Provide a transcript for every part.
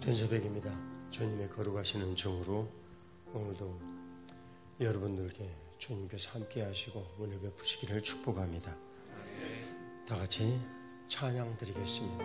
복된 새벽입니다. 주님의 거룩하시는 정으로 오늘도 여러분들께 주님께서 함께 하시고 은혜 베푸시기를 축복합니다. 다 같이 찬양 드리겠습니다.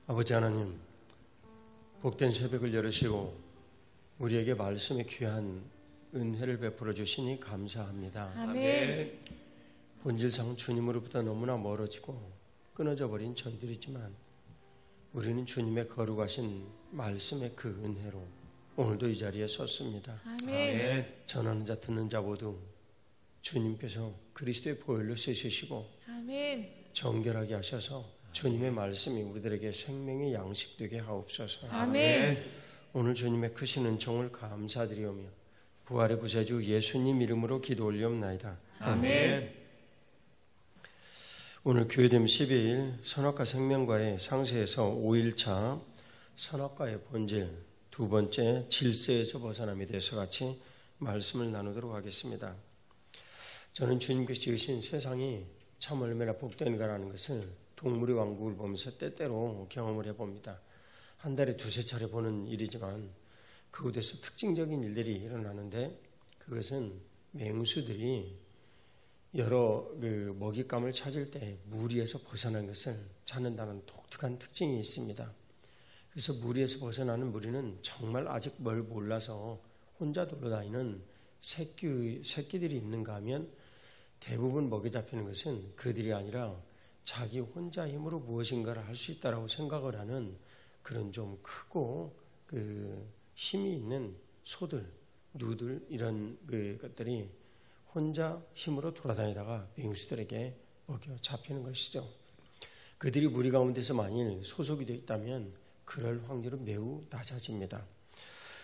아버지 하나님, 복된 새벽을 열으시고 우리에게 말씀의 귀한 은혜를 베풀어 주시니 감사합니다. 아멘. 본질상 주님으로부터 너무나 멀어지고 끊어져 버린 저희들이지만 우리는 주님의 거룩하신 말씀의 그 은혜로 오늘도 이 자리에 섰습니다. 아멘. 전하는 자 듣는 자 모두 주님께서 그리스도의 보혈로 씻으시고 아멘. 정결하게 하셔서 주님의 말씀이 우리들에게 생명의 양식 되게 하옵소서. 아멘. 오늘 주님의 크신 은총을 감사드리오며 부활의 구세주 예수님 이름으로 기도 올리옵나이다. 아멘. 오늘 교회됨 12일 선악과 생명과의 상세에서 5일차 선악과의 본질 두 번째 질서에서 벗어남에 대해서 같이 말씀을 나누도록 하겠습니다. 저는 주님께서 지으신 세상이 참 얼마나 복된가라는 것을 동물의 왕국을 보면서 때때로 경험을 해봅니다. 한 달에 두세 차례 보는 일이지만 그곳에서 특징적인 일들이 일어나는데 그것은 맹수들이 여러 먹잇감을 찾을 때 무리에서 벗어난 것을 찾는다는 독특한 특징이 있습니다. 그래서 무리에서 벗어나는 무리는 정말 아직 뭘 몰라서 혼자 돌아다니는 새끼들이 있는가 하면 대부분 먹이 잡히는 것은 그들이 아니라 자기 혼자 힘으로 무엇인가를 할 수 있다라고 생각을 하는 그런 좀 크고 힘이 있는 소들, 누들 이런 것들이 혼자 힘으로 돌아다니다가 맹수들에게 먹여 잡히는 것이죠. 그들이 무리 가운데서 만일 소속이 되어 있다면 그럴 확률은 매우 낮아집니다.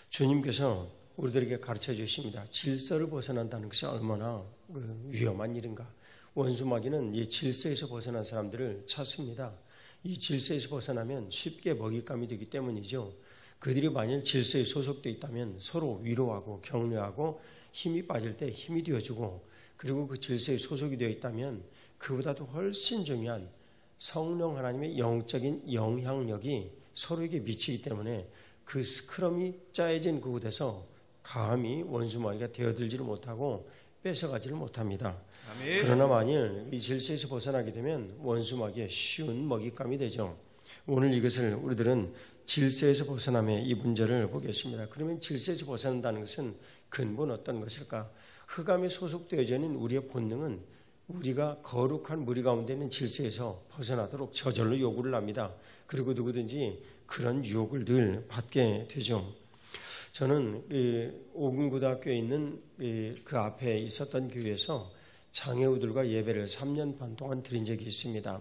주님께서 우리들에게 가르쳐 주십니다. 질서를 벗어난다는 것이 얼마나 위험한 일인가. 원수마귀는 이 질서에서 벗어난 사람들을 찾습니다. 이 질서에서 벗어나면 쉽게 먹잇감이 되기 때문이죠. 그들이 만일 질서에 소속되어 있다면 서로 위로하고 격려하고 힘이 빠질 때 힘이 되어주고 그리고 그 질서에 소속이 되어 있다면 그보다도 훨씬 중요한 성령 하나님의 영적인 영향력이 서로에게 미치기 때문에 그 스크럼이 짜여진 그곳에서 감히 원수마귀가 되어들지를 못하고 뺏어가지를 못합니다. 아멘. 그러나 만일 이 질서에서 벗어나게 되면 원수마귀의 쉬운 먹잇감이 되죠. 오늘 이것을 우리들은 질서에서 벗어남의 이 문제를 보겠습니다. 그러면 질서에서 벗어난다는 것은 근본 어떤 것일까? 흑암에 소속되어져 있는 우리의 본능은 우리가 거룩한 무리 가운데 있는 질서에서 벗어나도록 저절로 요구를 합니다. 그리고 누구든지 그런 유혹을 늘 받게 되죠. 저는 오군고등학교에 있는 그 앞에 있었던 교회에서 장애우들과 예배를 3년 반 동안 드린 적이 있습니다.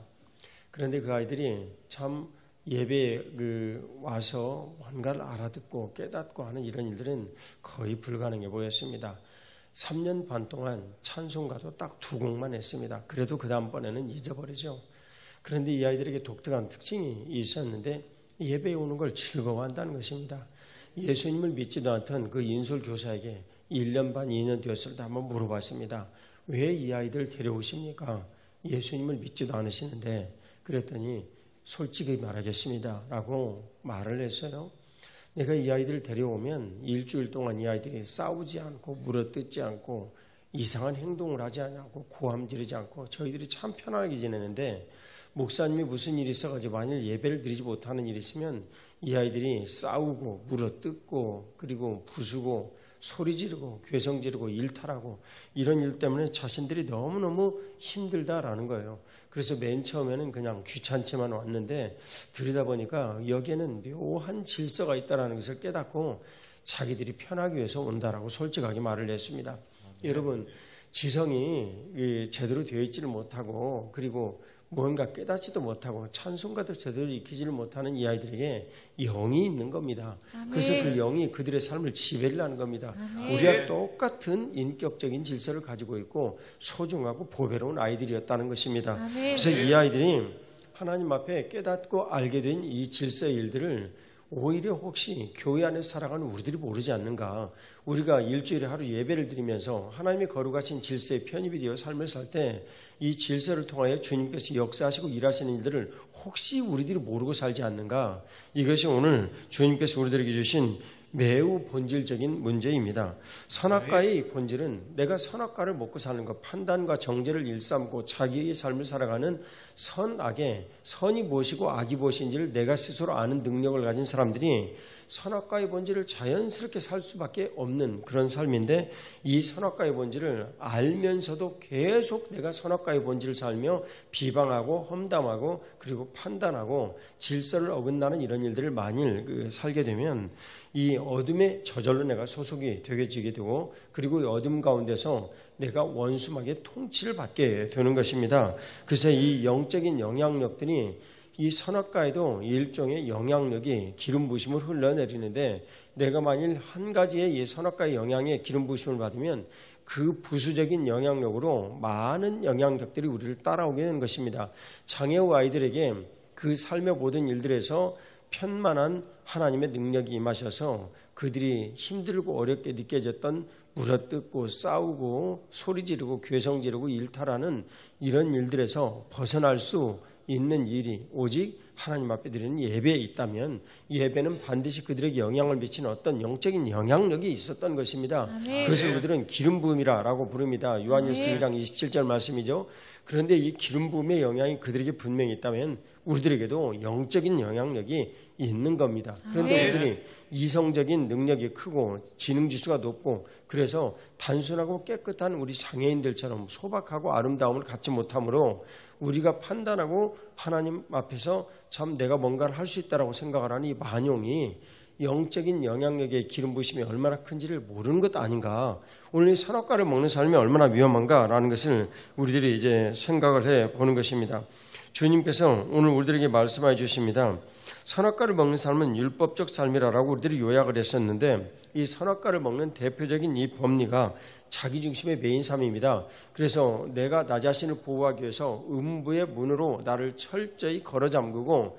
그런데 그 아이들이 참 예배에 와서 뭔가를 알아듣고 깨닫고 하는 이런 일들은 거의 불가능해 보였습니다. 3년 반 동안 찬송가도 딱 2곡만 했습니다. 그래도 그 다음번에는 잊어버리죠. 그런데 이 아이들에게 독특한 특징이 있었는데 예배에 오는 걸 즐거워한다는 것입니다. 예수님을 믿지도 않던 그 인솔 교사에게 1년 반, 2년 되었을 때 한번 물어봤습니다. 왜 이 아이들 데려오십니까? 예수님을 믿지도 않으시는데. 그랬더니 솔직히 말하겠습니다 라고 말을 했어요. 내가 이 아이들을 데려오면 일주일 동안 이 아이들이 싸우지 않고 물어뜯지 않고 이상한 행동을 하지 않고 고함 지르지 않고 저희들이 참 편안하게 지내는데 목사님이 무슨 일이 있어가지고 만일 예배를 드리지 못하는 일이 있으면 이 아이들이 싸우고 물어뜯고 그리고 부수고 소리 지르고 괴성 지르고 일탈하고 이런 일 때문에 자신들이 너무너무 힘들다라는 거예요. 그래서 맨 처음에는 그냥 귀찮지만 왔는데 들여다보니까 여기에는 묘한 질서가 있다는 것을 깨닫고 자기들이 편하기 위해서 온다라고 솔직하게 말을 했습니다. 여러분, 지성이 제대로 되어 있지를 못하고 그리고 뭔가 깨닫지도 못하고 찬송가도 제대로 익히지를 못하는 이 아이들에게 영이 있는 겁니다. 아멘. 그래서 그 영이 그들의 삶을 지배를 하는 겁니다. 아멘. 우리와 똑같은 인격적인 질서를 가지고 있고 소중하고 보배로운 아이들이었다는 것입니다. 아멘. 그래서 이 아이들이 하나님 앞에 깨닫고 알게 된 이 질서의 일들을 오히려 혹시 교회 안에서 살아가는 우리들이 모르지 않는가. 우리가 일주일에 하루 예배를 드리면서 하나님의 거룩하신 질서에 편입이 되어 삶을 살 때 이 질서를 통하여 주님께서 역사하시고 일하시는 일들을 혹시 우리들이 모르고 살지 않는가. 이것이 오늘 주님께서 우리들에게 주신 매우 본질적인 문제입니다. 선악과의 본질은 내가 선악과를 먹고 사는 것, 판단과 정죄를 일삼고 자기의 삶을 살아가는 선악의 선이 무엇이고 악이 무엇인지를 내가 스스로 아는 능력을 가진 사람들이 선악과의 본질을 자연스럽게 살 수밖에 없는 그런 삶인데 이 선악과의 본질을 알면서도 계속 내가 선악과의 본질을 살며 비방하고 험담하고 그리고 판단하고 질서를 어긋나는 이런 일들을 만일 살게 되면 이 어둠의 저절로 내가 소속이 되게 되고 그리고 이 어둠 가운데서 내가 원수막의 통치를 받게 되는 것입니다. 그래서 이 영적인 영향력들이 이 선악과에도 일종의 영향력이 기름 부심을 흘러내리는데 내가 만일 한 가지의 이 선악과의 영향에 기름 부심을 받으면 그 부수적인 영향력으로 많은 영향력들이 우리를 따라오게 되는 것입니다. 장애우 아이들에게 그 삶의 모든 일들에서 편만한 하나님의 능력이 임하셔서 그들이 힘들고 어렵게 느껴졌던 물어뜯고 싸우고 소리 지르고 괴성 지르고 일탈하는 이런 일들에서 벗어날 수 있는 일이 오직 하나님 앞에 드리는 예배에 있다면 예배는 반드시 그들에게 영향을 미치는 어떤 영적인 영향력이 있었던 것입니다. 아멘. 그래서 우리들은 기름 부음이라고 부릅니다. 요한일서 1장 27절 말씀이죠. 그런데 이 기름 부음의 영향이 그들에게 분명히 있다면 우리들에게도 영적인 영향력이 있는 겁니다. 그런데 아멘. 우리들이 이성적인 능력이 크고 지능지수가 높고 그래서 단순하고 깨끗한 우리 장애인들처럼 소박하고 아름다움을 갖지 못하므로 우리가 판단하고 하나님 앞에서 참 내가 뭔가를 할 수 있다라고 생각을 하는 이 만용이 영적인 영향력의 기름 부심이 얼마나 큰지를 모르는 것 아닌가. 오늘 이 선악과를 먹는 삶이 얼마나 위험한가라는 것을 우리들이 이제 생각을 해 보는 것입니다. 주님께서 오늘 우리들에게 말씀해 주십니다. 선악과를 먹는 삶은 율법적 삶이라고 우리들이 요약을 했었는데 이 선악과를 먹는 대표적인 이 법리가 자기중심의 메인 삶입니다. 그래서 내가 나 자신을 보호하기 위해서 음부의 문으로 나를 철저히 걸어 잠그고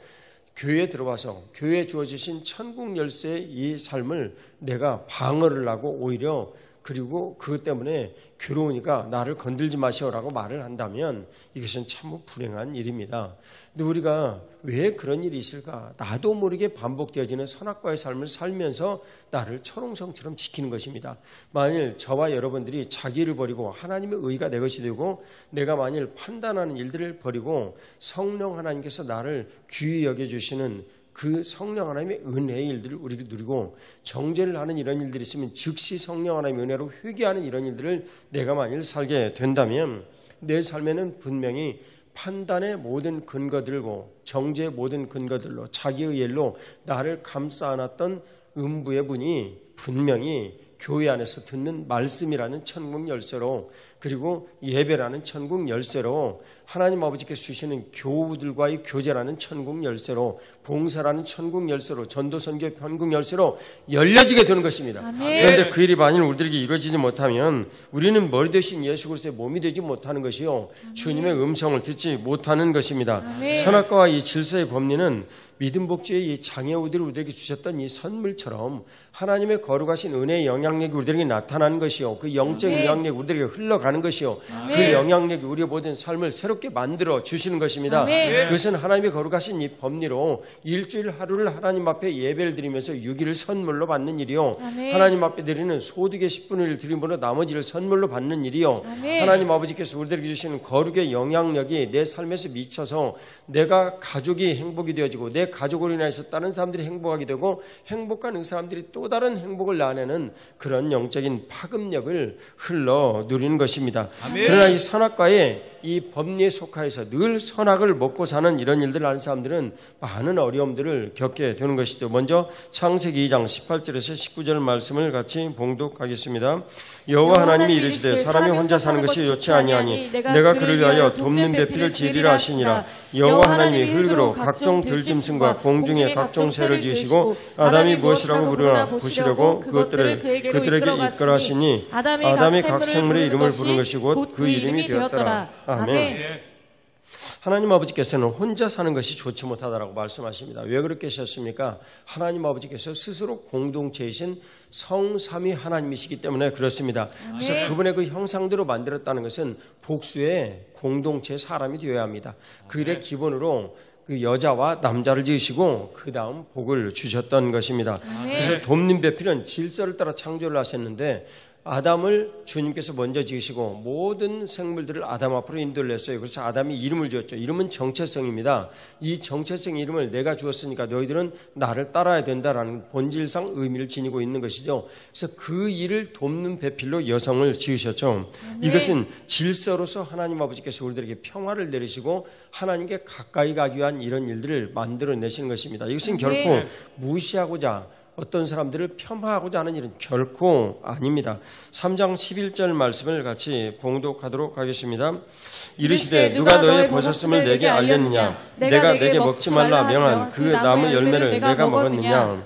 교회에 들어와서 교회에 주어지신 천국 열쇠의 이 삶을 내가 방어를 하고 오히려 그리고 그것 때문에 괴로우니까 나를 건들지 마시오라고 말을 한다면 이것은 참 불행한 일입니다. 근데 우리가 왜 그런 일이 있을까? 나도 모르게 반복되어지는 선악과의 삶을 살면서 나를 철옹성처럼 지키는 것입니다. 만일 저와 여러분들이 자기를 버리고 하나님의 의가 내 것이 되고 내가 만일 판단하는 일들을 버리고 성령 하나님께서 나를 귀히 여겨주시는 그 성령 하나님의 은혜의 일들을 우리가 누리고 정죄를 하는 이런 일들이 있으면 즉시 성령 하나님의 은혜로 회개하는 이런 일들을 내가 만일 살게 된다면 내 삶에는 분명히 판단의 모든 근거들고 정죄의 모든 근거들로 자기의 일로 나를 감싸 안았던 음부의 분이 분명히 교회 안에서 듣는 말씀이라는 천국 열쇠로 그리고 예배라는 천국 열쇠로 하나님 아버지께서 주시는 교우들과의 교제라는 천국 열쇠로 봉사라는 천국 열쇠로 전도선교 천국 열쇠로 열려지게 되는 것입니다. 아멘. 그런데 그 일이 만일 우리들에게 이루어지지 못하면 우리는 머리 대신 예수 그리스도의 몸이 되지 못하는 것이요 주님의 음성을 듣지 못하는 것입니다. 아멘. 선악과와 이 질서의 법리는 믿음 복지의 이 장애우들이 우리에게 주셨던 이 선물처럼 하나님의 거룩하신 은혜의 영향 영향력이 우리들에게 나타나는 것이요, 그 영적인 아멘. 영향력이 우리들에게 흘러가는 것이요, 아멘. 그 영향력이 우리의 모든 삶을 새롭게 만들어 주시는 것입니다. 아멘. 그것은 하나님의 거룩하신 이 법리로 일주일 하루를 하나님 앞에 예배를 드리면서 6일을 선물로 받는 일이요, 아멘. 하나님 앞에 드리는 소득의 10분의 1 드림으로 나머지를 선물로 받는 일이요, 아멘. 하나님 아버지께서 우리들에게 주시는 거룩의 영향력이 내 삶에서 미쳐서 내가 가족이 행복이 되어지고 내 가족으로 인해서 다른 사람들이 행복하게 되고 행복한 그 사람들이 또 다른 행복을 나누는 그런 영적인 파급력을 흘러 누리는 것입니다. 아멘. 그러나 이 선악과의 이 법리에 속하여서 늘 선악을 먹고 사는 이런 일들을 하는 사람들은 많은 어려움들을 겪게 되는 것이죠. 먼저 창세기 2장 18절에서 19절 말씀을 같이 봉독하겠습니다. 여호와 하나님이 이르시되 사람이 혼자 사는 것이 좋지 아니하니 내가 그를 위하여 돕는 배필을 지으리라 하시니라. 여호와 하나님이 흙으로 각종 들짐승과 공중의 각종 새를 지으시고 아담이 무엇이라고 부르나 보시려고 그들에게 이끌어 하시니 아담이 각 생물의 이름을 부르는 것이 곧 그 이름이 되었더라. 아멘. 하나님 아버지께서는 혼자 사는 것이 좋지 못하다라고 말씀하십니다. 왜 그렇게 하셨습니까? 하나님 아버지께서 스스로 공동체이신 성삼위 하나님이시기 때문에 그렇습니다. 그래서 그분의 그 형상대로 만들었다는 것은 복수의 공동체 사람이 되어야 합니다. 그 일의 기본으로 그 여자와 남자를 지으시고 그 다음 복을 주셨던 것입니다. 그래서 돕는 배필은 질서를 따라 창조를 하셨는데 아담을 주님께서 먼저 지으시고 모든 생물들을 아담 앞으로 인도를 했어요. 그래서 아담이 이름을 지었죠. 이름은 정체성입니다. 이 정체성 이름을 내가 주었으니까 너희들은 나를 따라야 된다라는 본질상 의미를 지니고 있는 것이죠. 그래서 그 일을 돕는 배필로 여성을 지으셨죠. 이것은 질서로서 하나님 아버지께서 우리들에게 평화를 내리시고 하나님께 가까이 가기 위한 이런 일들을 만들어내시는 것입니다. 이것은 결코 무시하고자 어떤 사람들을 폄하하고자 하는 일은 결코 아닙니다. 3장 11절 말씀을 같이 봉독하도록 하겠습니다. 이르시되 누가 너의 벗었음을 내게 알렸느냐? 내가 내게 먹지 말라 명한 그 나무 열매를 내가 먹었느냐?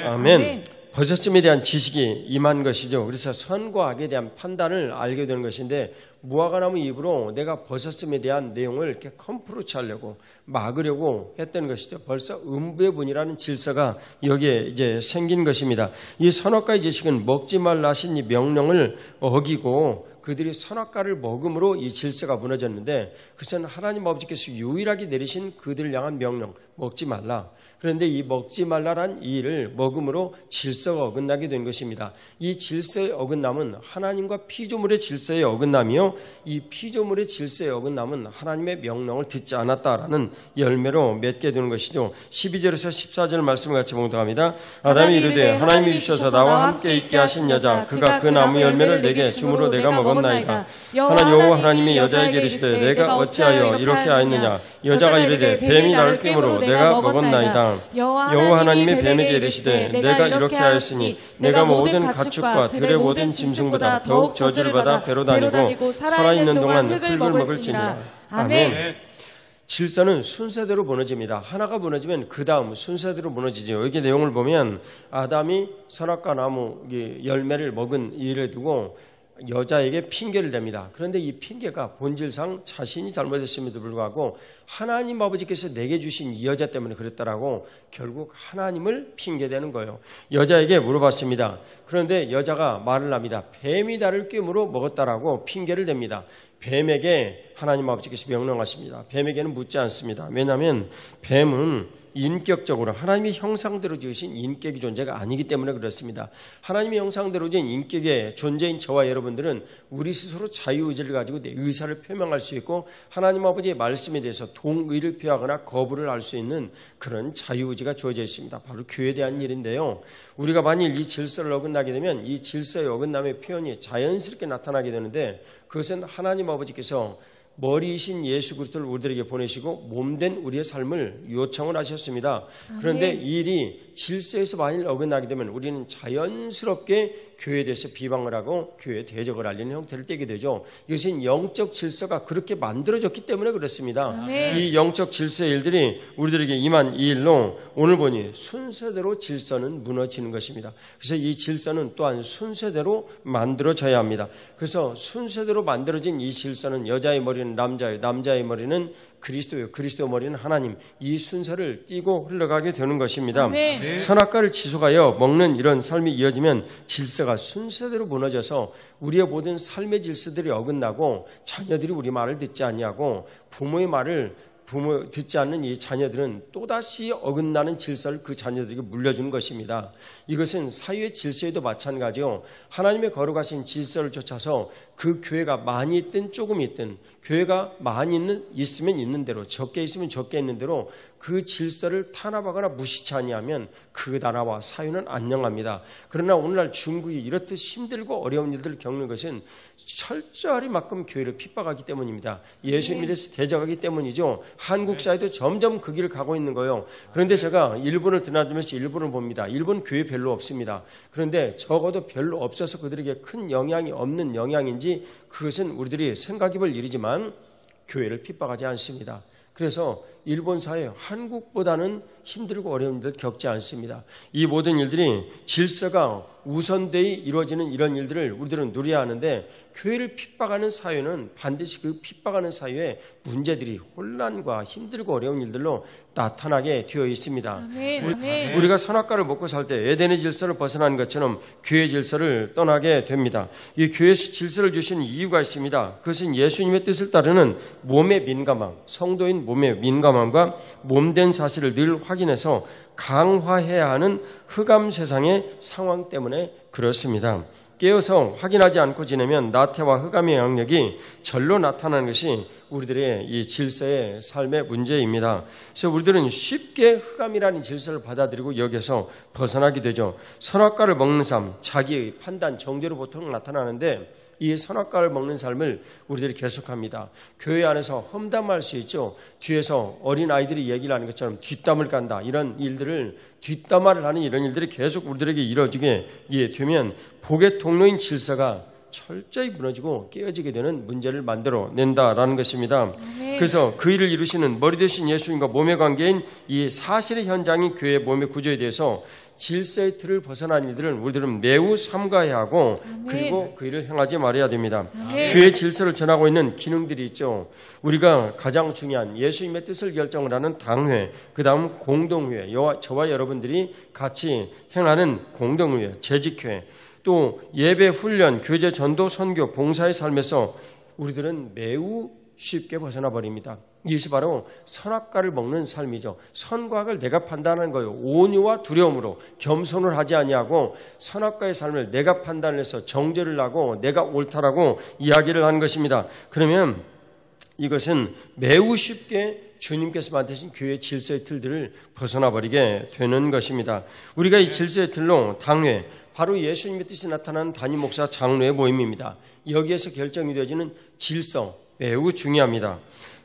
아멘. 벗었음에 대한 지식이 임한 것이죠. 그래서 선과 악에 대한 판단을 알게 되는 것인데 무화과나무 잎으로 내가 벗었음에 대한 내용을 이렇게 컴프로치 하려고 막으려고 했던 것이죠. 벌써 음부의 질서가 여기에 이제 생긴 것입니다. 이 선악과의 지식은 먹지 말라 하신 이 명령을 어기고 그들이 선악과를 먹음으로 이 질서가 무너졌는데 그것은 하나님 아버지께서 유일하게 내리신 그들을 향한 명령, 먹지 말라. 그런데 이 먹지 말라란 이 일을 먹음으로 질서가 어긋나게 된 것입니다. 이 질서의 어긋남은 하나님과 피조물의 질서의 어긋남이요, 이 피조물의 질서의 어긋남은 하나님의 명령을 듣지 않았다라는 열매로 맺게 되는 것이죠. 12절에서 14절 말씀을 같이 봉독합니다. 아담이 이르되 하나님이 주셔서 나와 함께 있게 하신 여자 그가 그 나무 열매를 내게 주므로 내가 먹었나이다. 여호와 하나님이 여자에게 이르시되 내가 어찌하여 이렇게 하였느냐? 여자가 이르되 뱀이 나를 꿰므로 내가 먹었나이다. 여호와 하나님이 뱀에게 이르시되 내가 이렇게 하였으니 내가 모든 가축과 들의 모든 짐승보다 더욱 저주를 받아 배로 다니고 살아있는 동안 흙을 먹을지니라. 아멘. 질서는 순서대로 무너집니다. 하나가 무너지면 그 다음 순서대로 무너지죠. 여기 내용을 보면 아담이 선악과 나무 열매를 먹은 일을 두고 여자에게 핑계를 댑니다. 그런데 이 핑계가 본질상 자신이 잘못했음에도 불구하고 하나님 아버지께서 내게 주신 이 여자 때문에 그랬다라고 결국 하나님을 핑계대는 거예요. 여자에게 물어봤습니다. 그런데 여자가 말을 합니다. 뱀이 나를 꿰므로 먹었다라고 핑계를 댑니다. 뱀에게 하나님 아버지께서 명령하십니다. 뱀에게는 묻지 않습니다. 왜냐하면 뱀은 인격적으로 하나님의 형상대로 지으신 인격의 존재가 아니기 때문에 그렇습니다. 하나님의 형상대로 지은 인격의 존재인 저와 여러분들은 우리 스스로 자유의지를 가지고 내 의사를 표명할 수 있고 하나님 아버지의 말씀에 대해서 동의를 표하거나 거부를 할 수 있는 그런 자유의지가 주어져 있습니다. 바로 교회에 대한 일인데요. 우리가 만일 이 질서를 어긋나게 되면 이 질서의 어긋남의 표현이 자연스럽게 나타나게 되는데 그것은 하나님 아버지께서 머리이신 예수 그리스도를 우리들에게 보내시고 몸된 우리의 삶을 요청을 하셨습니다. 그런데 이 일이 질서에서 만일 어긋나게 되면 우리는 자연스럽게 교회에 대해서 비방을 하고 교회에 대적을 알리는 형태를 띠게 되죠. 이것은 영적 질서가 그렇게 만들어졌기 때문에 그렇습니다. 아멘. 이 영적 질서의 일들이 우리들에게 임한 이 일로 오늘 보니 순서대로 질서는 무너지는 것입니다. 그래서 이 질서는 또한 순서대로 만들어져야 합니다. 그래서 순서대로 만들어진 이 질서는 여자의 머리는 머리는 남자예요. 남자의 머리는 그리스도예요. 그리스도 머리는 하나님. 이 순서를 띠고 흘러가게 되는 것입니다. 네. 선악과를 지속하여 먹는 이런 삶이 이어지면 질서가 순서대로 무너져서 우리의 모든 삶의 질서들이 어긋나고 자녀들이 우리 말을 듣지 아니하고 부모 듣지 않는 이 자녀들은 또다시 어긋나는 질서를 그 자녀들에게 물려주는 것입니다. 이것은 사회의 질서에도 마찬가지요. 하나님의 거룩하신 질서를 쫓아서 그 교회가 많이 있든 조금 있든 교회가 많이 있으면 있는 대로 적게 있으면 적게 있는 대로 그 질서를 탄압하거나 무시치 아니하면 그 나라와 사회는 안녕합니다. 그러나 오늘날 중국이 이렇듯 힘들고 어려운 일들을 겪는 것은 철저히 만큼 교회를 핍박하기 때문입니다. 예수님에 대해서 대적하기 때문이죠. 한국 사회도 점점 그 길을 가고 있는 거예요. 그런데 제가 일본을 드나들면서 일본을 봅니다. 일본 교회 별로 없습니다. 그런데 적어도 별로 없어서 그들에게 큰 영향이 없는 영향인지 그것은 우리들이 생각해 볼 일이지만 교회를 핍박하지 않습니다. 그래서 일본 사회, 한국보다는 힘들고 어려운 일을 겪지 않습니다. 이 모든 일들이 질서가 우선되이 이루어지는 이런 일들을 우리들은 누려야 하는데 교회를 핍박하는 사회는 반드시 그 핍박하는 사회에 문제들이 혼란과 힘들고 어려운 일들로 나타나게 되어 있습니다. 아멘. 우리가 선악과를 먹고 살 때 에덴의 질서를 벗어나는 것처럼 교회의 질서를 떠나게 됩니다. 이 교회의 질서를 주신 이유가 있습니다. 그것은 예수님의 뜻을 따르는 몸의 민감함, 성도인 몸의 민감함과 몸된 사실을 늘 확인해서 강화해야 하는 흑암 세상의 상황 때문에 그렇습니다. 깨어서 확인하지 않고 지내면 나태와 흑암의 영역이 절로 나타나는 것이 우리들의 이 질서의 삶의 문제입니다. 그래서 우리들은 쉽게 흑암이라는 질서를 받아들이고 여기서 벗어나게 되죠. 선악과를 먹는 삶, 자기의 판단, 정죄로 보통 나타나는데 이 선악과를 먹는 삶을 우리들이 계속합니다. 교회 안에서 험담할 수 있죠. 뒤에서 어린아이들이 얘기를 하는 것처럼 뒷담을 깐다. 이런 일들을 뒷담화를 하는 이런 일들이 계속 우리들에게 이루어지게 되면 복의 통로인 질서가 철저히 무너지고 깨어지게 되는 문제를 만들어낸다라는 것입니다. 그래서 그 일을 이루시는 머리 되신 예수님과 몸의 관계인 이 사실의 현장인 교회의 몸의 구조에 대해서 질서의 틀을 벗어난 일들은 우리들은 매우 삼가해야 하고 그리고 그 일을 행하지 말아야 됩니다. 교회의 질서를 전하고 있는 기능들이 있죠. 우리가 가장 중요한 예수님의 뜻을 결정을 하는 당회, 그 다음 공동회, 저와 여러분들이 같이 행하는 공동회, 재직회, 또 예배, 훈련, 교제, 전도, 선교, 봉사의 삶에서 우리들은 매우 쉽게 벗어나 버립니다. 이것이 바로 선악과를 먹는 삶이죠. 선과 악을 내가 판단하는 거예요. 온유와 두려움으로 겸손을 하지 아니하고 선악과의 삶을 내가 판단해서 정죄를 하고 내가 옳다라고 이야기를 하는 것입니다. 그러면 이것은 매우 쉽게 주님께서 만드신 교회의 질서의 틀들을 벗어나 버리게 되는 것입니다. 우리가 이 질서의 틀로 당회, 바로 예수님의 뜻이 나타나는 담임 목사 장로의 모임입니다. 여기에서 결정이 되어지는 질서 매우 중요합니다.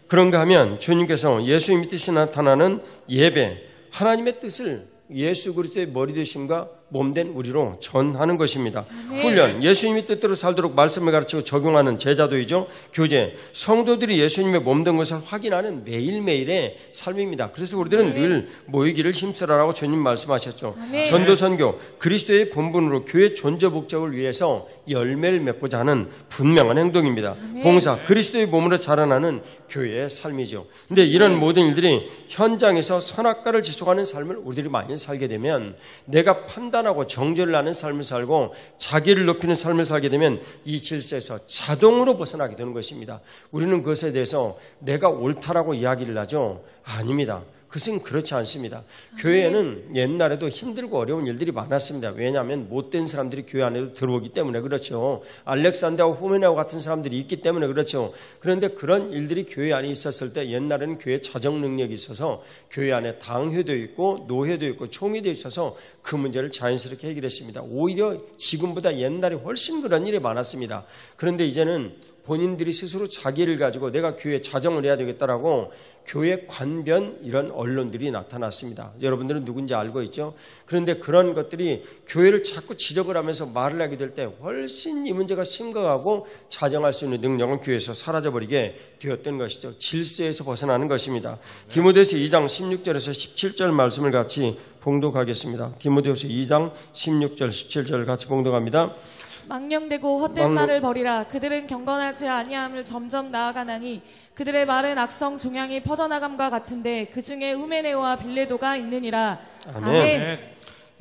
그런가 하면 주님께서 예수님의 뜻이 나타나는 예배, 하나님의 뜻을 예수 그리스도의 머리 되심과 몸된 우리로 전하는 것입니다. 훈련, 예수님이 뜻대로 살도록 말씀을 가르치고 적용하는 제자도이죠. 교제, 성도들이 예수님의 몸된 것을 확인하는 매일매일의 삶입니다. 그래서 우리들은 늘 모이기를 힘쓰라라고 주님 말씀하셨죠. 전도, 선교, 그리스도의 본분으로 교회 존재 목적을 위해서 열매를 맺고자 하는 분명한 행동입니다. 봉사, 그리스도의 몸으로 자라나는 교회의 삶이죠. 근데 이런 모든 일들이 현장에서 선악과를 지속하는 삶을 우리들이 많이 살게 되면 내가 판단하고 정죄를 하는 삶을 살고 자기를 높이는 삶을 살게 되면 이 질서에서 자동으로 벗어나게 되는 것입니다. 우리는 그것에 대해서 내가 옳다라고 이야기를 하죠. 아닙니다. 그것은 그렇지 않습니다. 교회에는 옛날에도 힘들고 어려운 일들이 많았습니다. 왜냐하면 못된 사람들이 교회 안에도 들어오기 때문에 그렇죠. 알렉산더와 후메네와 같은 사람들이 있기 때문에 그렇죠. 그런데 그런 일들이 교회 안에 있었을 때 옛날에는 교회 자정 능력이 있어서 교회 안에 당회도 있고 노회도 있고 총회도 있어서 그 문제를 자연스럽게 해결했습니다. 오히려 지금보다 옛날에 훨씬 그런 일이 많았습니다. 그런데 이제는 본인들이 스스로 자기를 가지고 내가 교회에 자정을 해야 되겠다라고 교회 관변 이런 언론들이 나타났습니다. 여러분들은 누군지 알고 있죠? 그런데 그런 것들이 교회를 자꾸 지적을 하면서 말을 하게 될 때 훨씬 이 문제가 심각하고 자정할 수 있는 능력은 교회에서 사라져버리게 되었던 것이죠. 질서에서 벗어나는 것입니다. 디모데후서 2장 16절에서 17절 말씀을 같이 봉독하겠습니다. 디모데후서 2장 16절 17절을 같이 봉독합니다. 망령되고 헛된 말을 버리라. 그들은 경건하지 아니함을 점점 나아가나니 그들의 말은 악성 종양이 퍼져나감과 같은데 그 중에 후메네오와 빌레도가 있느니라. 아멘.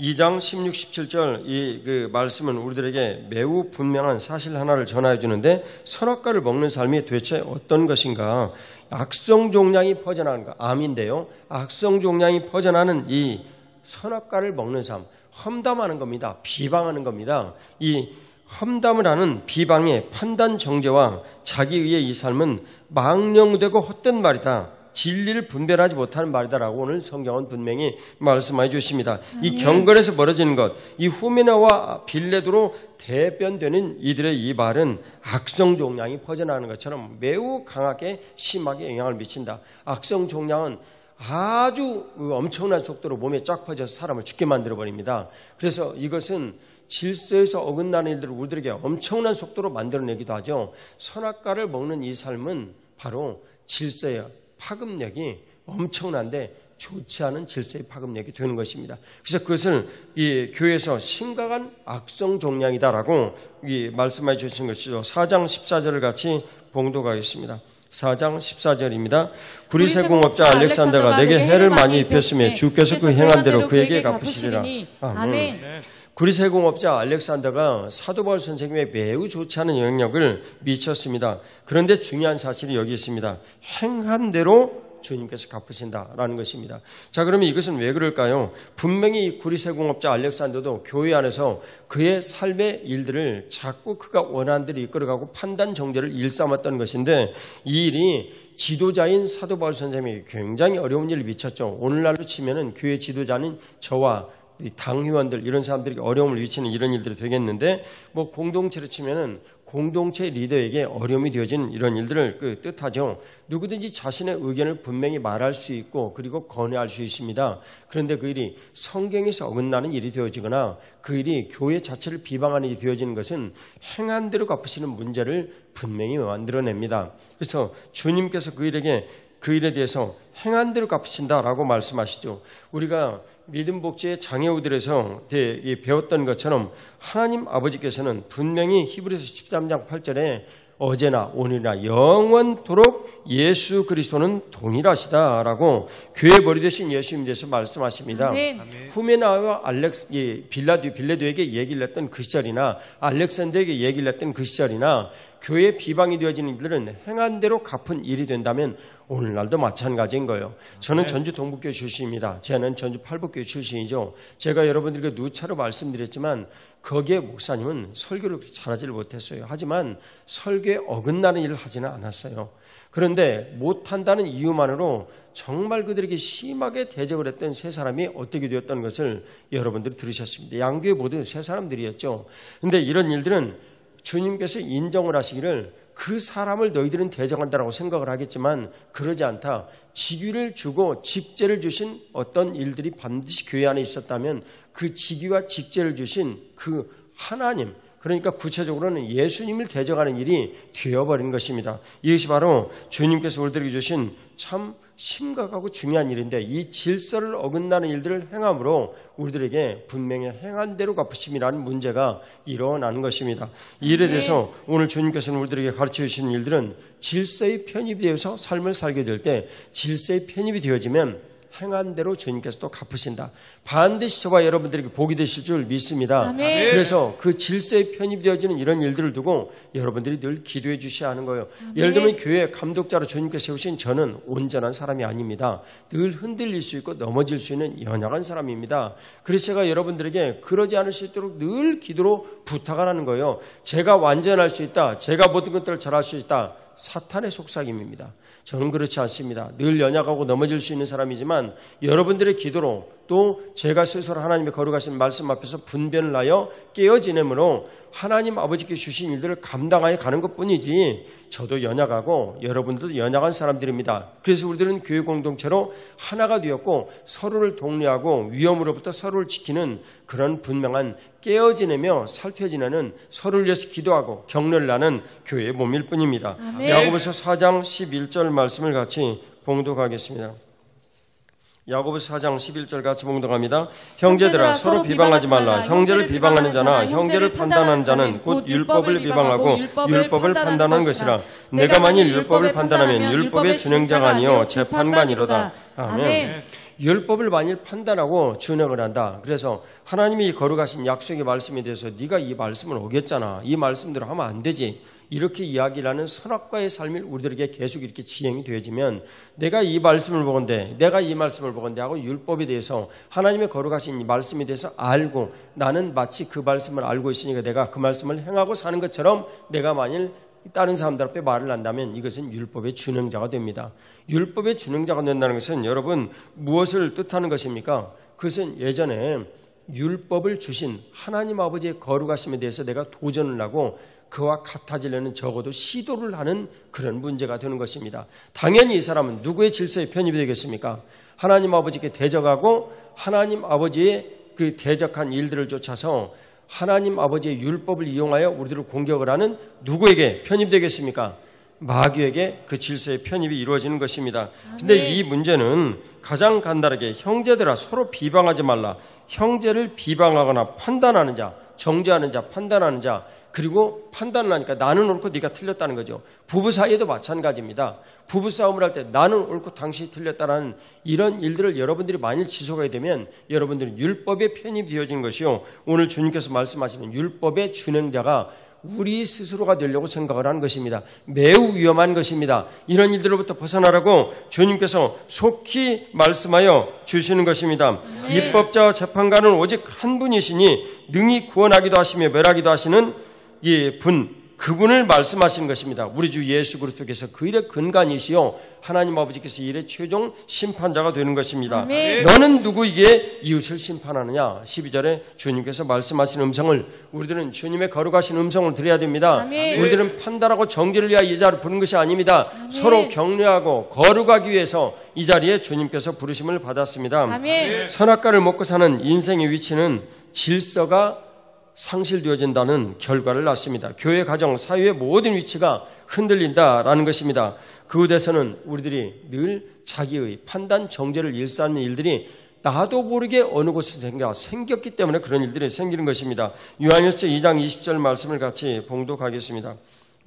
2장 16, 17절 이 말씀은 우리들에게 매우 분명한 사실 하나를 전하여 주는데, 선악과를 먹는 삶이 도대체 어떤 것인가? 악성 종양이 퍼져나가는 것, 암인데요. 악성 종양이 퍼져나는 이 선악과를 먹는 삶, 험담하는 겁니다. 비방하는 겁니다. 이 험담을 하는 비방의 판단 정죄와 자기의의 이 삶은 망령되고 헛된 말이다, 진리를 분별하지 못하는 말이다라고 오늘 성경은 분명히 말씀해 주십니다. 이 경건에서 벌어지는 것, 이 후메네와 빌레도로 대변되는 이들의 이 말은 악성 종양이 퍼져나가는 것처럼 매우 강하게 심하게 영향을 미친다. 악성 종양은 아주 엄청난 속도로 몸에 쫙 퍼져서 사람을 죽게 만들어버립니다. 그래서 이것은 질서에서 어긋나는 일들을 우리들에게 엄청난 속도로 만들어내기도 하죠. 선악과를 먹는 이 삶은 바로 질서의 파급력이 엄청난데 좋지 않은 질서의 파급력이 되는 것입니다. 그래서 그것을 이 교회에서 심각한 악성 종양이다라고 말씀해 주신 것이죠. 4장 14절을 같이 봉독하겠습니다. 4장 14절입니다. 구리세공업자 알렉산더가 내게 해를 많이 입혔으며 주께서 그 행한 대로 그에게 갚으시리라. 아멘. 구리세공업자 알렉산더가 사도 바울 선생님의 매우 좋지 않은 영향력을 미쳤습니다. 그런데 중요한 사실이 여기 있습니다. 행한 대로 주님께서 갚으신다라는 것입니다. 자, 그러면 이것은 왜 그럴까요? 분명히 이 구리세공업자 알렉산더도 교회 안에서 그의 삶의 일들을 자꾸 그가 원하는 대로 이끌어가고 판단 정죄를 일삼았던 것인데, 이 일이 지도자인 사도 바울 선생님에게 굉장히 어려운 일을 미쳤죠. 오늘날로 치면은 교회 지도자는 저와 당회원들 이런 사람들에게 어려움을 미치는 이런 일들이 되겠는데, 뭐 공동체로 치면은 공동체 리더에게 어려움이 되어진 이런 일들을 뜻하죠. 누구든지 자신의 의견을 분명히 말할 수 있고 그리고 건의할 수 있습니다. 그런데 그 일이 성경에서 어긋나는 일이 되어지거나 그 일이 교회 자체를 비방하는 일이 되어지는 것은 행한 대로 갚으시는 문제를 분명히 만들어냅니다. 그래서 주님께서 그 일에 대해서 행한 대로 갚으신다라고 말씀하시죠. 우리가 믿음 복지의 장애우들에서 배웠던 것처럼 하나님 아버지께서는 분명히 히브리서 13장 8절에 어제나 오늘이나 영원토록 예수 그리스도는 동일하시다라고 교회 머리 되신 예수님 대해서 말씀하십니다. 아멘. 후메나와 빌레도에게 얘기를 했던 그 시절이나 알렉산더에게 얘기를 했던 그 시절이나 교회 비방이 되어지는 일들은 행한 대로 갚은 일이 된다면 오늘날도 마찬가지인 거예요. 저는 전주 동북교회 출신입니다. 저는 전주 팔복교회 출신이죠. 제가 여러분들에게 누차로 말씀드렸지만 거기에 목사님은 설교를 잘하지를 못했어요. 하지만 설교에 어긋나는 일을 하지는 않았어요. 그런데 못한다는 이유만으로 정말 그들에게 심하게 대적을 했던 세 사람이 어떻게 되었던 것을 여러분들이 들으셨습니다. 양교회 모두 세 사람들이었죠. 그런데 이런 일들은 주님께서 인정을 하시기를 그 사람을 너희들은 대적한다라고 생각을 하겠지만 그러지 않다. 직위를 주고 직제를 주신 어떤 일들이 반드시 교회 안에 있었다면 그 직위와 직제를 주신 그 하나님, 그러니까 구체적으로는 예수님을 대적하는 일이 되어버린 것입니다. 이것이 바로 주님께서 우리들에게 주신 참 심각하고 중요한 일인데, 이 질서를 어긋나는 일들을 행함으로 우리들에게 분명히 행한 대로 갚으심이라는 문제가 일어나는 것입니다. 이 일에 대해서 오늘 주님께서는 우리들에게 가르쳐 주시는 일들은 질서의 편입이 되어서 삶을 살게 될 때 질서의 편입이 되어지면 행한 대로 주님께서 또 갚으신다. 반드시 저와 여러분들에게 복이 되실 줄 믿습니다. 아멘. 그래서 그 질서에 편입되어지는 이런 일들을 두고 여러분들이 늘 기도해 주셔야 하는 거예요. 아멘. 예를 들면 교회 감독자로 주님께서 세우신 저는 온전한 사람이 아닙니다. 늘 흔들릴 수 있고 넘어질 수 있는 연약한 사람입니다. 그래서 제가 여러분들에게 그러지 않을 수 있도록 늘 기도로 부탁을 하는 거예요. 제가 완전할 수 있다. 제가 모든 것들을 잘할 수 있다. 사탄의 속삭임입니다. 저는 그렇지 않습니다. 늘 연약하고 넘어질 수 있는 사람이지만 여러분들의 기도로 또 제가 스스로 하나님의 거룩하신 말씀 앞에서 분별을 하여 깨어 지내므로 하나님 아버지께 주신 일들을 감당하여 가는 것뿐이지 저도 연약하고 여러분들도 연약한 사람들입니다. 그래서 우리들은 교회 공동체로 하나가 되었고 서로를 독려하고 위험으로부터 서로를 지키는 그런 분명한 깨어 지내며 살펴 지내는 서로를 위해서 기도하고 격려를 하는 교회의 몸일 뿐입니다. 아멘. 야고보서 4장 11절 말씀을 같이 봉독하겠습니다. 야고보서 4장 11절 같이 봉독합니다. 형제들아 서로 비방하지 말라. 형제를 비방하는 자나 형제를 판단하는 자는 곧 율법을 비방하고 율법을 판단하는 것이라. 내가 만일 율법을 판단하면 율법의 준행자가 아니요 재판관이로다. 아멘. 율법을 만일 판단하고 준행을 한다. 그래서 하나님이 거룩하신 약속의 말씀에 대해서 네가 이 말씀을 어겼잖아. 이 말씀대로 하면 안 되지. 이렇게 이야기를 하는 선악과의 삶이 우리들에게 계속 이렇게 지행이 되어지면 내가 이 말씀을 보건대 하고 율법에 대해서 하나님의 거룩하신 이 말씀에 대해서 알고 나는 마치 그 말씀을 알고 있으니까 내가 그 말씀을 행하고 사는 것처럼 내가 만일 다른 사람들 앞에 말을 한다면 이것은 율법의 준행자가 됩니다. 율법의 준행자가 된다는 것은 여러분 무엇을 뜻하는 것입니까? 그것은 예전에 율법을 주신 하나님 아버지의 거룩하심에 대해서 내가 도전을 하고 그와 같아지려는 적어도 시도를 하는 그런 문제가 되는 것입니다. 당연히 이 사람은 누구의 질서에 편입이 되겠습니까? 하나님 아버지께 대적하고 하나님 아버지의 그 대적한 일들을 쫓아서 하나님 아버지의 율법을 이용하여 우리들을 공격을 하는 누구에게 편입되겠습니까? 마귀에게 그 질서의 편입이 이루어지는 것입니다. 그런데 이 문제는 가장 간단하게 형제들아 서로 비방하지 말라. 형제를 비방하거나 판단하는 자, 정죄하는 자, 판단하는 자, 그리고 판단을 하니까 나는 옳고 네가 틀렸다는 거죠. 부부 사이에도 마찬가지입니다. 부부 싸움을 할 때 나는 옳고 당신이 틀렸다라는 이런 일들을 여러분들이 만일 지속하게 되면 여러분들은 율법의 편입이 되어지는 것이요, 오늘 주님께서 말씀하시는 율법의 준행자가 우리 스스로가 되려고 생각을 하는 것입니다. 매우 위험한 것입니다. 이런 일들로부터 벗어나라고 주님께서 속히 말씀하여 주시는 것입니다. 입법자와 재판관은 오직 한 분이시니 능히 구원하기도 하시며 멸하기도 하시는 이 분, 그분을 말씀하시는 것입니다. 우리 주 예수 그리스도께서 그 일의 근간이시요 하나님 아버지께서 이 일의 최종 심판자가 되는 것입니다. 아멘. 너는 누구에게 이웃을 심판하느냐? 12절에 주님께서 말씀하신 음성을 우리들은 주님의 거룩하신 음성을 들어야 됩니다. 아멘. 우리들은 판단하고 정죄를 위하여 이 자리를 부른 것이 아닙니다. 아멘. 서로 격려하고 거룩하기 위해서 이 자리에 주님께서 부르심을 받았습니다. 아멘. 선악과를 먹고 사는 인생의 위치는 질서가 상실되어진다는 결과를 낳습니다. 교회, 가정, 사회의 모든 위치가 흔들린다라는 것입니다. 그곳에서는 우리들이 늘 자기의 판단, 정죄를 일삼는 일들이 나도 모르게 어느 곳에서 생겼기 때문에 그런 일들이 생기는 것입니다. 요한일서 2장 20절 말씀을 같이 봉독하겠습니다.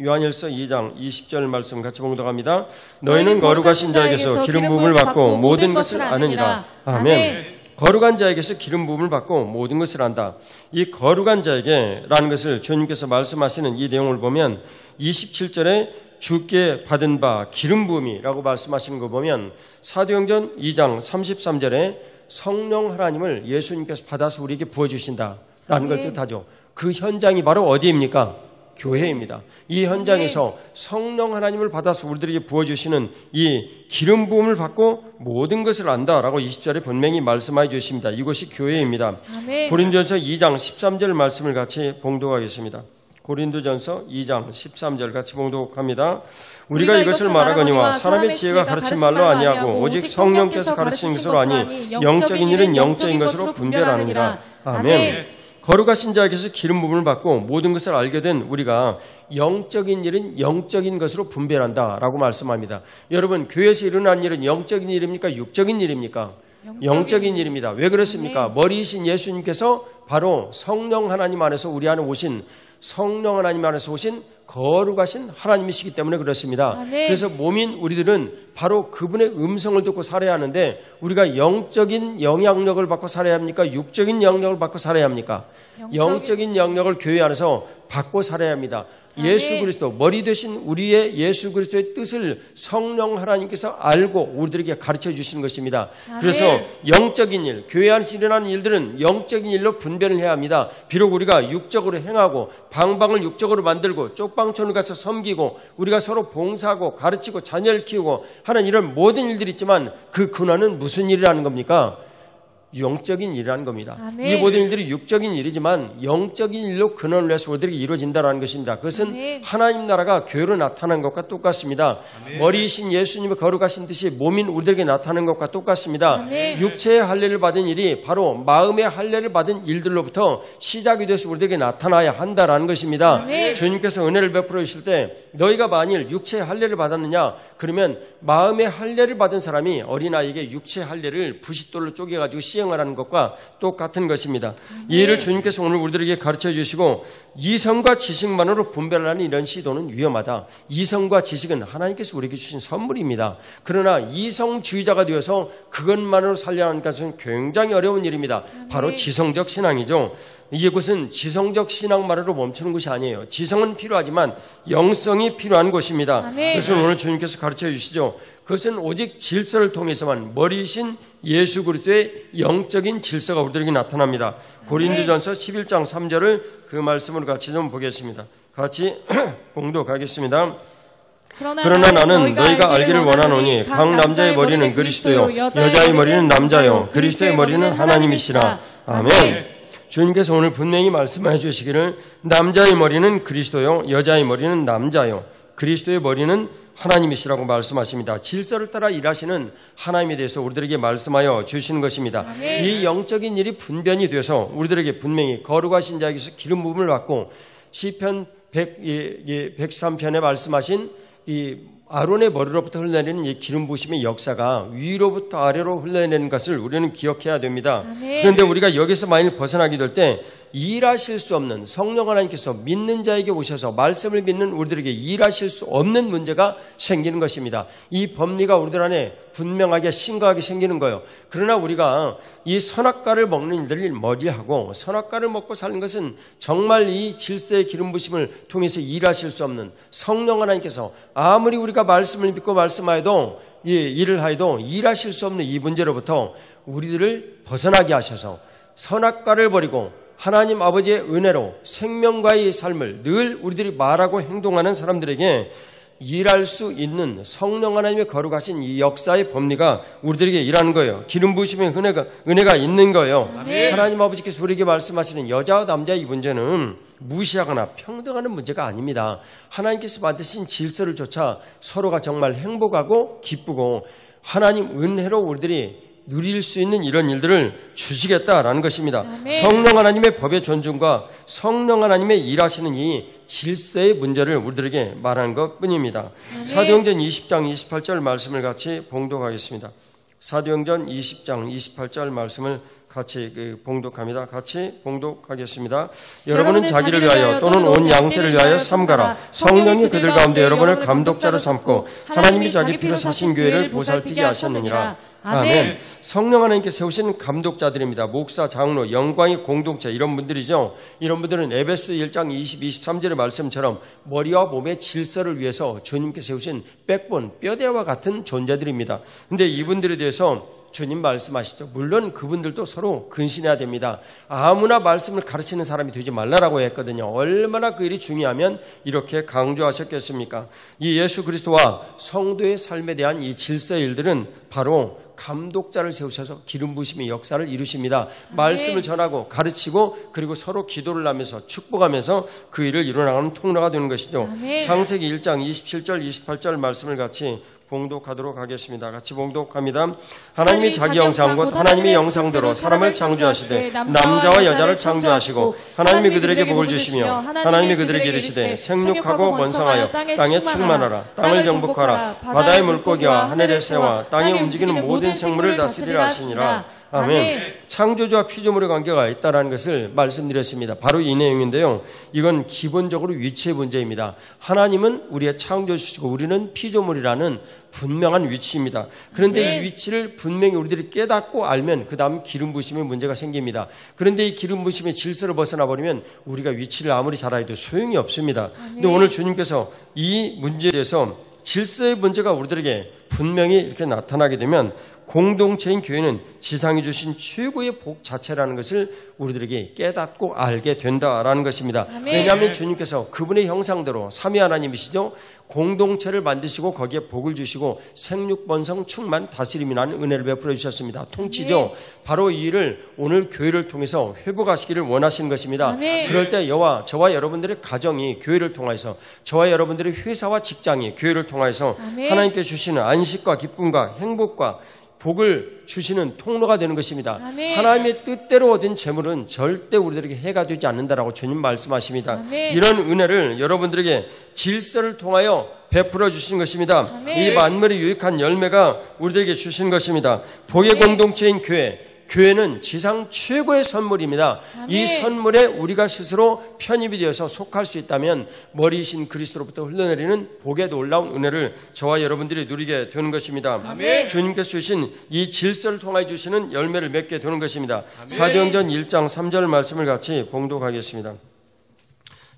요한일서 2장 20절 말씀 같이 봉독합니다. 너희는 거룩하신 자에게서 기름 부음을 받고 모든 것을 아느니라. 아멘. 거룩한 자에게서 기름 부음을 받고 모든 것을 안다. 이 거룩한 자에게라는 것을 주님께서 말씀하시는 이 내용을 보면 27절에 주께 받은 바 기름 부음이라고 말씀하시는 거 보면 사도행전 2장 33절에 성령 하나님을 예수님께서 받아서 우리에게 부어주신다라는 걸 뜻하죠. 그 현장이 바로 어디입니까? 교회입니다. 이 현장에서 성령 하나님을 받아서 우리들에게 부어주시는 이 기름 부음을 받고 모든 것을 안다라고 20절에 분명히 말씀해 주십니다. 이곳이 교회입니다. 아멘. 고린도전서 2장 13절 말씀을 같이 봉독하겠습니다. 고린도전서 2장 13절 같이 봉독합니다. 우리가 이것을 말하거니와 사람의 지혜가 가르친 말로 아니하고 오직 성령께서 가르치는 것으로 아니 영적인 일은 영적인 것으로 분별하느니라. 아멘. 거룩하신 자에게서 기름 부음을 받고 모든 것을 알게 된 우리가 영적인 일은 영적인 것으로 분별한다라고 말씀합니다. 여러분, 교회에서 일어나는 일은 영적인 일입니까? 육적인 일입니까? 영적인 일입니다. 왜 그렇습니까? 머리이신 예수님께서 바로 성령 하나님 안에서 우리 안에 오신 성령 하나님 안에서 오신 거룩하신 하나님이시기 때문에 그렇습니다. 아멘. 그래서 몸인 우리들은 바로 그분의 음성을 듣고 살아야 하는데 우리가 영적인 영향력을 받고 살아야 합니까? 육적인 영향력을 받고 살아야 합니까? 영적인 영향력을 교회 안에서 받고 살아야 합니다. 예수 그리스도, 머리 되신 우리의 예수 그리스도의 뜻을 성령 하나님께서 알고 우리들에게 가르쳐 주시는 것입니다. 그래서 영적인 일, 교회 안에서 일어나는 일들은 영적인 일로 분별을 해야 합니다. 비록 우리가 육적으로 행하고 방방을 육적으로 만들고 쪽방촌을 가서 섬기고 우리가 서로 봉사하고 가르치고 자녀를 키우고 하는 이런 모든 일들이 있지만 그 근원은 무슨 일이라는 겁니까? 영적인 일이라는 겁니다. 아멘. 이 모든 일들이 육적인 일이지만 영적인 일로 근원을 해서 우리들에게 이루어진다는 것입니다. 그것은 아멘. 하나님 나라가 교회로 나타난 것과 똑같습니다. 아멘. 머리이신 예수님의 거룩하신 듯이 몸인 우리들에게 나타나는 것과 똑같습니다. 아멘. 육체의 할례를 받은 일이 바로 마음의 할례를 받은 일들로부터 시작이 돼서 우리들에게 나타나야 한다라는 것입니다. 아멘. 주님께서 은혜를 베풀어 주실 때 너희가 만일 육체의 할례를 받았느냐, 그러면 마음의 할례를 받은 사람이 어린아이에게 육체의 할례를 부싯돌로 쪼개가지고 시행을 하는 것과 똑같은 것입니다. 이 일을 주님께서 오늘 우리들에게 가르쳐 주시고, 이성과 지식만으로 분별하는 이런 시도는 위험하다. 이성과 지식은 하나님께서 우리에게 주신 선물입니다. 그러나 이성주의자가 되어서 그것만으로 살려는 것은 굉장히 어려운 일입니다. 바로 지성적 신앙이죠. 이것은 지성적 신앙만으로 멈추는 것이 아니에요. 지성은 필요하지만 영성이 필요한 것입니다. 아멘. 그래서 오늘 주님께서 가르쳐 주시죠. 그것은 오직 질서를 통해서만, 머리이신 예수 그리스도의 영적인 질서가 우리들에게 나타납니다. 고린도전서 11장 3절을 그 말씀으로 같이 좀 보겠습니다. 같이 봉독하겠습니다. 그러나 나는 너희가 알기를 원하노니 각 남자의 머리는 그리스도요 여자의 머리는 남자요 그리스도의 머리는 하나님이시라. 아멘. 주님께서 오늘 분명히 말씀해 주시기를 남자의 머리는 그리스도요 여자의 머리는 남자요 그리스도의 머리는 하나님이시라고 말씀하십니다. 질서를 따라 일하시는 하나님에 대해서 우리들에게 말씀하여 주시는 것입니다. 아멘. 이 영적인 일이 분변이 돼서 우리들에게 분명히 거룩하신 자에게서 기름 부음을 받고 시편 103편에 말씀하신 이 아론의 머리로부터 흘러내리는 이 기름 부으심의 역사가 위로부터 아래로 흘러내리는 것을 우리는 기억해야 됩니다. 아멘. 그런데 우리가 여기서 만일 벗어나게 될 때 일하실 수 없는, 성령 하나님께서 믿는 자에게 오셔서 말씀을 믿는 우리들에게 일하실 수 없는 문제가 생기는 것입니다. 이 법리가 우리들 안에 분명하게 심각하게 생기는 거예요. 그러나 우리가 이 선악과를 먹는 일들을 머리하고 선악과를 먹고 사는 것은 정말 이 질서의 기름 부심을 통해서 일하실 수 없는, 성령 하나님께서 아무리 우리가 말씀을 믿고 말씀하여도 일을 하여도 일하실 수 없는 이 문제로부터 우리들을 벗어나게 하셔서 선악과를 버리고 하나님 아버지의 은혜로 생명과의 삶을 늘 우리들이 말하고 행동하는 사람들에게 일할 수 있는 성령 하나님의 거룩하신 이 역사의 법리가 우리들에게 일하는 거예요. 기름 부으심의 은혜가 있는 거예요. 아멘. 하나님 아버지께서 우리에게 말씀하시는 여자와 남자의 이 문제는 무시하거나 평등하는 문제가 아닙니다. 하나님께서 만드신 질서를 좇아 서로가 정말 행복하고 기쁘고 하나님 은혜로 우리들이 누릴 수 있는 이런 일들을 주시겠다라는 것입니다. 아멘. 성령 하나님의 법의 존중과 성령 하나님의 일하시는 이 질서의 문제를 우리들에게 말하는 것뿐입니다. 아멘. 사도행전 20장 28절 말씀을 같이 봉독하겠습니다. 사도행전 20장 28절 말씀을 같이 봉독합니다. 같이 봉독하겠습니다. 여러분은 자기를 위하여 또는 온 양떼를 위하여 삼가라. 성령이 그들 가운데 여러분을 감독자로 삼고 하나님이 자기 피로 사신 교회를 보살피게 하셨느니라. 아멘. 성령 하나님께 세우신 감독자들입니다. 목사, 장로, 영광의 공동체 이런 분들이죠. 이런 분들은 에베소 1장 20, 23절의 말씀처럼 머리와 몸의 질서를 위해서 주님께 세우신 백본, 뼈대와 같은 존재들입니다. 그런데 이분들에 대해서 주님 말씀하시죠. 물론 그분들도 서로 근신해야 됩니다. 아무나 말씀을 가르치는 사람이 되지 말라라고 했거든요. 얼마나 그 일이 중요하면 이렇게 강조하셨겠습니까? 이 예수 그리스도와 성도의 삶에 대한 이 질서의 일들은 바로 감독자를 세우셔서 기름 부으심의 역사를 이루십니다. 말씀을 전하고 가르치고 그리고 서로 기도를 하면서 축복하면서 그 일을 이루어나가는 통로가 되는 것이죠. 아멘. 창세기 1장 27절 28절 말씀을 같이 봉독하도록 하겠습니다. 같이 봉독합니다. 하나님이 자기 형상 곧 하나님의 형상대로 사람을 창조하시되 남자와 여자를 창조하시고 하나님이 그들에게 복을 주시며 하나님이 그들에게 이르시되 생육하고 번성하여 땅에 충만하라. 땅을 정복하라. 바다의 물고기와 하늘의 새와 땅에 움직이는 모든 생물을 다스리라 하시니라. 아멘. 창조주와 피조물의 관계가 있다는 것을 말씀드렸습니다. 바로 이 내용인데요. 이건 기본적으로 위치의 문제입니다. 하나님은 우리의 창조주시고 우리는 피조물이라는 분명한 위치입니다. 그런데 이 위치를 분명히 우리들이 깨닫고 알면 그 다음 기름 부으심의 문제가 생깁니다. 그런데 이 기름 부으심의 질서를 벗어나 버리면 우리가 위치를 아무리 잘 알아도 소용이 없습니다. 근데 오늘 주님께서 이 문제에 대해서 질서의 문제가 우리들에게 분명히 이렇게 나타나게 되면 공동체인 교회는 지상이 주신 최고의 복 자체라는 것을 우리들에게 깨닫고 알게 된다라는 것입니다. 아멘. 왜냐하면 주님께서 그분의 형상대로 삼위 하나님이시죠. 공동체를 만드시고 거기에 복을 주시고 생육번성 충만 다스림이라는 은혜를 베풀어 주셨습니다. 통치죠. 바로 이 일을 오늘 교회를 통해서 회복하시기를 원하시는 것입니다. 아멘. 그럴 때 저와 여러분들의 가정이 교회를 통해서, 저와 여러분들의 회사와 직장이 교회를 통해서 아멘. 하나님께 주시는 안식과 기쁨과 행복과 복을 주시는 통로가 되는 것입니다. 아멘. 하나님의 뜻대로 얻은 재물은 절대 우리들에게 해가 되지 않는다라고 주님 말씀하십니다. 아멘. 이런 은혜를 여러분들에게 질서를 통하여 베풀어 주신 것입니다. 아멘. 이 만물의 유익한 열매가 우리들에게 주신 것입니다. 복의 아멘. 공동체인 교회는 지상 최고의 선물입니다. 아멘. 이 선물에 우리가 스스로 편입이 되어서 속할 수 있다면 머리이신 그리스도로부터 흘러내리는 복의 놀라운 은혜를 저와 여러분들이 누리게 되는 것입니다. 아멘. 주님께서 주신 이 질서를 통하여 주시는 열매를 맺게 되는 것입니다. 사도행전 1장 3절 말씀을 같이 봉독하겠습니다.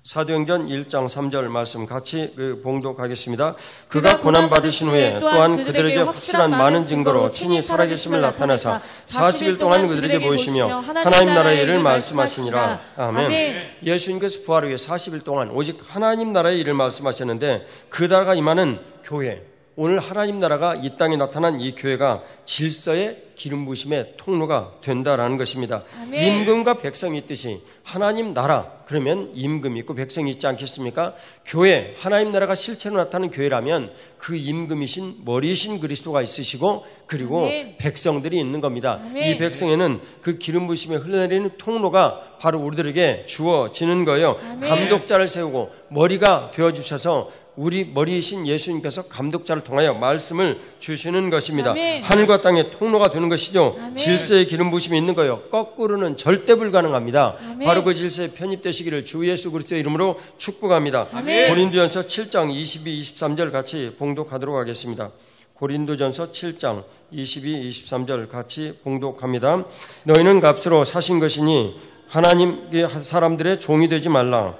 사도행전 1장 3절 말씀 같이 봉독하겠습니다. 그가 고난받으신 후에 또한 그들에게 확실한 많은 증거로 친히 살아계심을 나타내사 40일 동안 그들에게 보이시며 하나님 나라의 일을 말씀하시니라. 아멘. 예수님께서 부활 후에 40일 동안 오직 하나님 나라의 일을 말씀하셨는데 그 나라가 임하는 교회, 오늘 하나님 나라가 이 땅에 나타난 이 교회가 질서의 기름 부으심의 통로가 된다라는 것입니다. 아멘. 임금과 백성이 있듯이 하나님 나라 그러면 임금이 있고 백성이 있지 않겠습니까? 교회, 하나님 나라가 실체로 나타나는 교회라면 그 임금이신 머리이신 그리스도가 있으시고 그리고 아멘. 백성들이 있는 겁니다. 아멘. 이 백성에는 그 기름 부으심에 흘러내리는 통로가 바로 우리들에게 주어지는 거예요. 아멘. 감독자를 세우고 머리가 되어주셔서 우리 머리이신 예수님께서 감독자를 통하여 말씀을 주시는 것입니다. 아멘. 하늘과 땅의 통로가 되는 것이죠. 아멘. 질서의 기름 부으심이 있는 거예요. 거꾸로는 절대 불가능합니다. 아멘. 바로 그 질서에 편입되시기를 주 예수 그리스도의 이름으로 축복합니다. 아멘. 고린도전서 7장 22, 23절 같이 봉독하도록 하겠습니다. 고린도전서 7장 22, 23절 같이 봉독합니다. 너희는 값으로 사신 것이니 하나님의 사람들의 종이 되지 말라.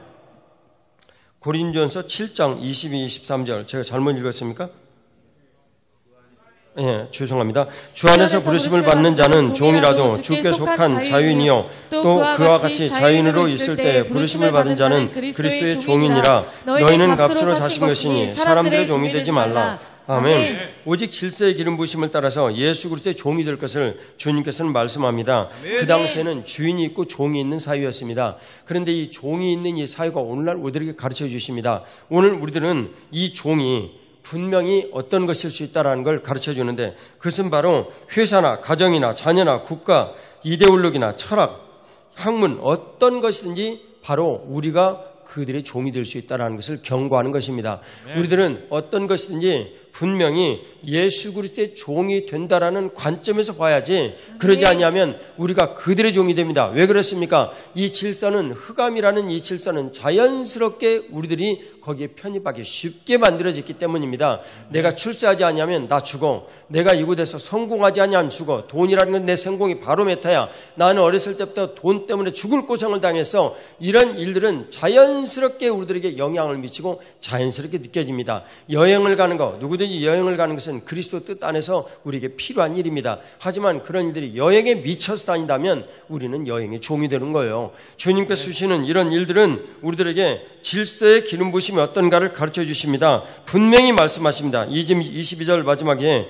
고린도전서 7장 22, 23절 제가 잘못 읽었습니까? 예, 죄송합니다. 주 안에서 부르심을 받는 자는 종이라도 주께 속한 자유인이요 또 그와 같이 자유인으로 있을 때 부르심을 받은 자는 그리스도의 종이니라. 너희는 값으로 사신 것이니 사람들의 종이 되지 말라. 아멘. 오직 질서의 기름 부으심을 따라서 예수 그리스도의 종이 될 것을 주님께서는 말씀합니다. 그 당시에는 주인이 있고 종이 있는 사회였습니다. 그런데 이 종이 있는 이 사회가 오늘날 우리들에게 가르쳐 주십니다. 오늘 우리들은 이 종이 분명히 어떤 것일 수 있다는 걸 가르쳐 주는데 그것은 바로 회사나 가정이나 자녀나 국가, 이데올로기나 철학, 학문 어떤 것이든지 바로 우리가 그들의 종이 될 수 있다는 것을 경고하는 것입니다. 우리들은 어떤 것이든지 분명히 예수 그리스도의 종이 된다라는 관점에서 봐야지 그러지 아니하면 우리가 그들의 종이 됩니다. 왜 그렇습니까? 이 질서는 흑암이라는 이 질서는 자연스럽게 우리들이 거기에 편입하기 쉽게 만들어졌기 때문입니다. 내가 출세하지 아니하면 나 죽어. 내가 이곳에서 성공하지 아니하면 죽어. 돈이라는 건 내 성공이 바로 메타야. 나는 어렸을 때부터 돈 때문에 죽을 고생을 당해서 이런 일들은 자연스럽게 우리들에게 영향을 미치고 자연스럽게 느껴집니다. 여행을 가는 거 누구든지 여행을 가는 것은 그리스도 뜻 안에서 우리에게 필요한 일입니다. 하지만 그런 일들이 여행에 미쳐서 다닌다면 우리는 여행의 종이 되는 거예요. 주님께서 주시는 이런 일들은 우리들에게 질서의 기름 부으심이 어떤가를 가르쳐 주십니다. 분명히 말씀하십니다. 22절 마지막에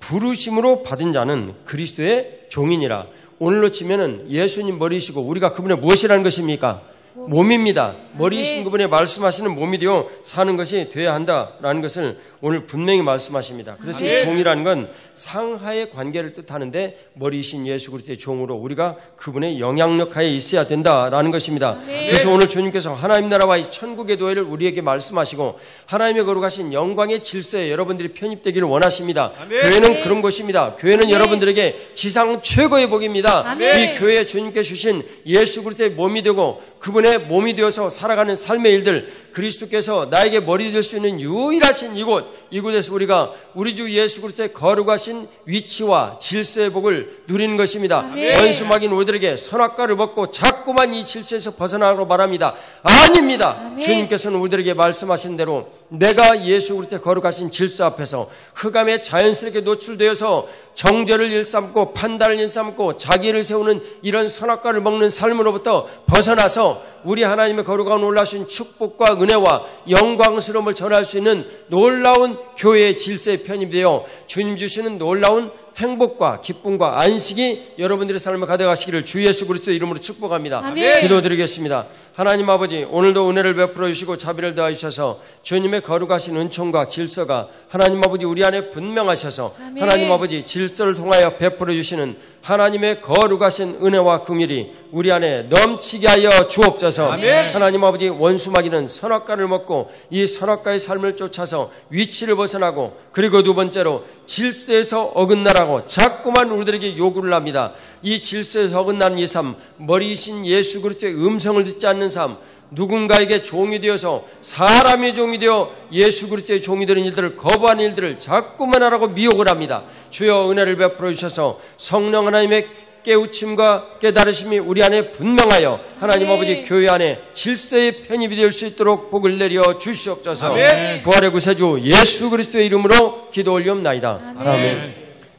부르심으로 받은 자는 그리스도의 종이니라. 오늘로 치면은 예수님 머리이시고 우리가 그분의 무엇이라는 것입니까? 몸입니다. 머리이신 그분의 말씀하시는 몸이 되어 사는 것이 되어야 한다라는 것을 오늘 분명히 말씀하십니다. 그래서 이 종이라는 건 상하의 관계를 뜻하는데 머리이신 예수 그리스도의 종으로 우리가 그분의 영향력 하에 있어야 된다라는 것입니다. 그래서 오늘 주님께서 하나님 나라와 이 천국의 도회를 우리에게 말씀하시고 하나님의 거룩하신 영광의 질서에 여러분들이 편입되기를 원하십니다. 교회는 그런 것입니다. 교회는 여러분들에게 지상 최고의 복입니다. 이 교회에 주님께 주신 예수 그리스도의 몸이 되고 그분의 몸이 되어서 살아가는 삶의 일들, 그리스도께서 나에게 머리 될 수 있는 유일하신 이곳, 이곳에서 우리가 우리 주 예수 그리스도의 거룩하신 위치와 질서의 복을 누리는 것입니다. 아멘. 원수마귀는 우리들에게 선악과를 먹고 자꾸만 이 질서에서 벗어나라고 말합니다. 아닙니다. 아멘. 주님께서는 우리들에게 말씀하신 대로 내가 예수 그리스도의 거룩하신 질서 앞에서 흑암에 자연스럽게 노출되어서 정죄를 일삼고 판단을 일삼고 자기를 세우는 이런 선악과를 먹는 삶으로부터 벗어나서 우리 하나님의 거룩한 놀라신 축복과 은혜와 영광스러움을 전할 수 있는 놀라운 교회의 질서의 편입이 되어 주님 주시는 놀라운 행복과 기쁨과 안식이 여러분들의 삶을 가져가시기를 주 예수 그리스도의 이름으로 축복합니다. 아멘. 기도드리겠습니다. 하나님 아버지, 오늘도 은혜를 베풀어 주시고 자비를 더하 주셔서 주님의 거룩하신 은총과 질서가 하나님 아버지 우리 안에 분명하셔서 아멘. 하나님 아버지 질서를 통하여 베풀어 주시는 하나님의 거룩하신 은혜와 긍휼이 우리 안에 넘치게 하여 주옵소서. 아멘. 하나님 아버지, 원수마귀는 선악과를 먹고 이 선악과의 삶을 쫓아서 위치를 벗어나고, 그리고 두 번째로 질서에서 어긋나라고 자꾸만 우리들에게 요구를 합니다. 이 질서에서 어긋나는 이 삶, 머리이신 예수 그리스도의 음성을 듣지 않는 삶, 누군가에게 종이 되어서 사람의 종이 되어 예수 그리스도의 종이 되는 일들을 거부하는 일들을 자꾸만 하라고 미혹을 합니다. 주여 은혜를 베풀어 주셔서 성령 하나님의 깨우침과 깨달으심이 우리 안에 분명하여 하나님 아버지 교회 안에 질서의 편입이 될 수 있도록 복을 내려 주시옵소서. 아멘. 부활의 구세주 예수 그리스도의 이름으로 기도 올리옵나이다. 아멘. 아멘.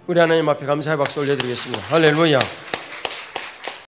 우리 하나님 앞에 감사의 박수 올려드리겠습니다. 할렐루야.